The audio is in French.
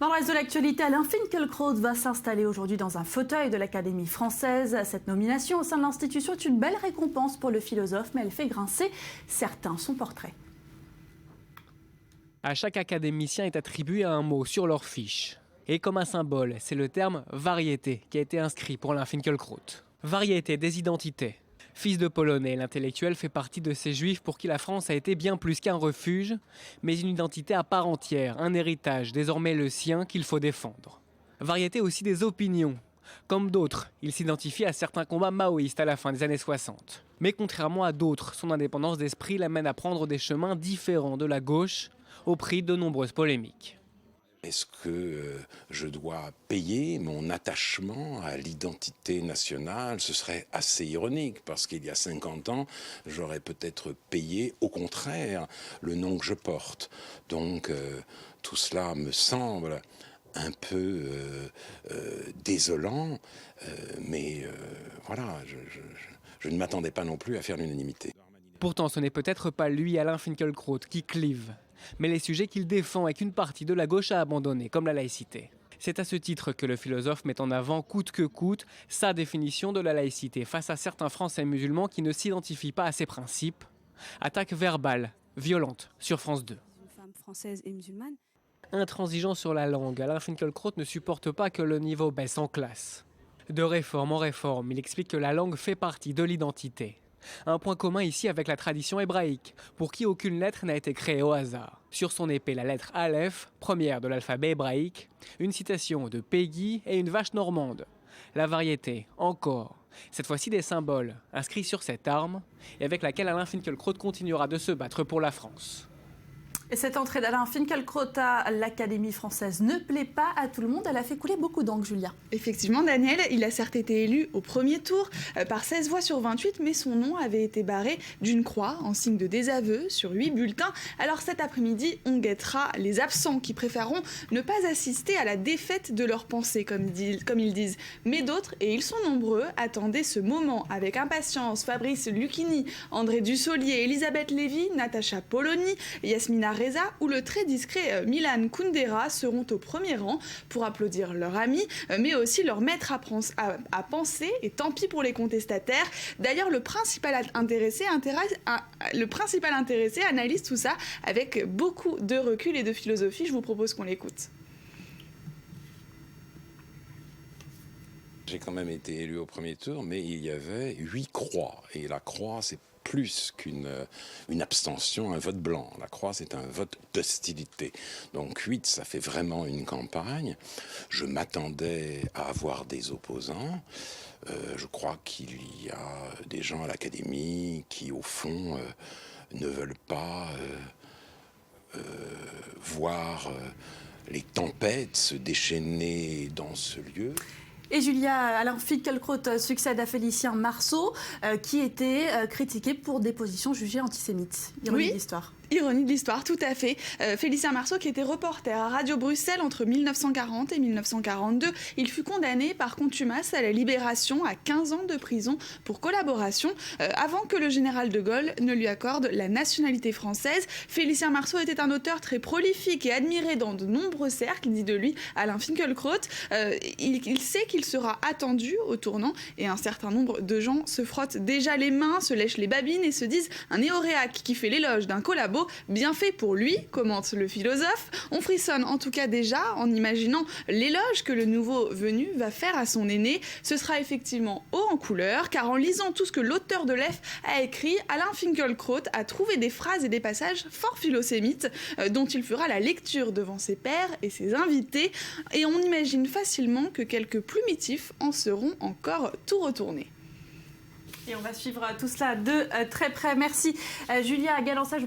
Dans le reste de l'actualité, Alain Finkielkraut va s'installer aujourd'hui dans un fauteuil de l'Académie française. Cette nomination au sein de l'institution est une belle récompense pour le philosophe, mais elle fait grincer certains. Son portrait. À chaque académicien est attribué un mot sur leur fiche. Et comme un symbole, c'est le terme « variété » qui a été inscrit pour Alain Finkielkraut. Variété des identités. Fils de Polonais, l'intellectuel fait partie de ces juifs pour qui la France a été bien plus qu'un refuge, mais une identité à part entière, un héritage désormais le sien qu'il faut défendre. Variété aussi des opinions. Comme d'autres, il s'identifie à certains combats maoïstes à la fin des années 60. Mais contrairement à d'autres, son indépendance d'esprit l'amène à prendre des chemins différents de la gauche, au prix de nombreuses polémiques. Est-ce que je dois payer mon attachement à l'identité nationale? Ce serait assez ironique parce qu'il y a 50 ans, j'aurais peut-être payé, au contraire, le nom que je porte. Donc tout cela me semble un peu désolant, mais voilà, je ne m'attendais pas non plus à faire l'unanimité. Pourtant, ce n'est peut-être pas lui, Alain Finkielkraut, qui clive, mais les sujets qu'il défend et qu'une partie de la gauche a abandonnés, comme la laïcité. C'est à ce titre que le philosophe met en avant coûte que coûte sa définition de la laïcité face à certains Français musulmans qui ne s'identifient pas à ses principes. Attaque verbale, violente, sur France 2. Une femme française et musulmane. Intransigeant sur la langue, Alain Finkielkraut ne supporte pas que le niveau baisse en classe. De réforme en réforme, il explique que la langue fait partie de l'identité. Un point commun ici avec la tradition hébraïque, pour qui aucune lettre n'a été créée au hasard. Sur son épée, la lettre Aleph, première de l'alphabet hébraïque, une citation de Peggy et une vache normande. La variété, encore. Cette fois-ci des symboles, inscrits sur cette arme, et avec laquelle Alain Finkielkraut continuera de se battre pour la France. Et cette entrée d'Alain Finkielkraut à l'Académie française ne plaît pas à tout le monde. Elle a fait couler beaucoup d'encre, Julia. Effectivement, Daniel, il a certes été élu au premier tour par 16 voix sur 28, mais son nom avait été barré d'une croix en signe de désaveu sur 8 bulletins. Alors cet après-midi, on guettera les absents qui préféreront ne pas assister à la défaite de leurs pensées, comme ils disent. Mais d'autres, et ils sont nombreux, attendaient ce moment avec impatience. Fabrice Lucchini, André Dussolier, Elisabeth Lévy, Natacha Polony, Yasmina Reza ou le très discret Milan Kundera seront au premier rang pour applaudir leur ami, mais aussi leur maître à penser, et tant pis pour les contestataires. D'ailleurs, le principal intéressé analyse tout ça avec beaucoup de recul et de philosophie. Je vous propose qu'on l'écoute. J'ai quand même été élu au premier tour, mais il y avait 8 croix, et la croix, c'est plus qu'une abstention, un vote blanc. La croix, c'est un vote d'hostilité. Donc 8, ça fait vraiment une campagne. Je m'attendais à avoir des opposants. Je crois qu'il y a des gens à l'Académie qui, au fond, ne veulent pas voir les tempêtes se déchaîner dans ce lieu. Et Julia, Alain Finkielkraut succède à Félicien Marceau, qui était critiqué pour des positions jugées antisémites. Ironie de l'histoire. Ironie de l'histoire, tout à fait. Félicien Marceau, qui était reporter à Radio Bruxelles entre 1940 et 1942, il fut condamné par contumace à la Libération à 15 ans de prison pour collaboration, avant que le général de Gaulle ne lui accorde la nationalité française. Félicien Marceau était un auteur très prolifique et admiré dans de nombreux cercles, dit de lui Alain Finkielkraut. Il sait qu'il sera attendu au tournant, et un certain nombre de gens se frottent déjà les mains, se lèchent les babines et se disent un néoréac qui fait l'éloge d'un collabo. Bien fait pour lui, commente le philosophe. On frissonne en tout cas déjà en imaginant l'éloge que le nouveau venu va faire à son aîné. Ce sera effectivement haut en couleur, car en lisant tout ce que l'auteur de l'EF a écrit, Alain Finkielkraut a trouvé des phrases et des passages fort philosémites dont il fera la lecture devant ses pairs et ses invités. Et on imagine facilement que quelques plumitifs en seront encore tout retournés. Et on va suivre tout cela de très près. Merci Julia Galança.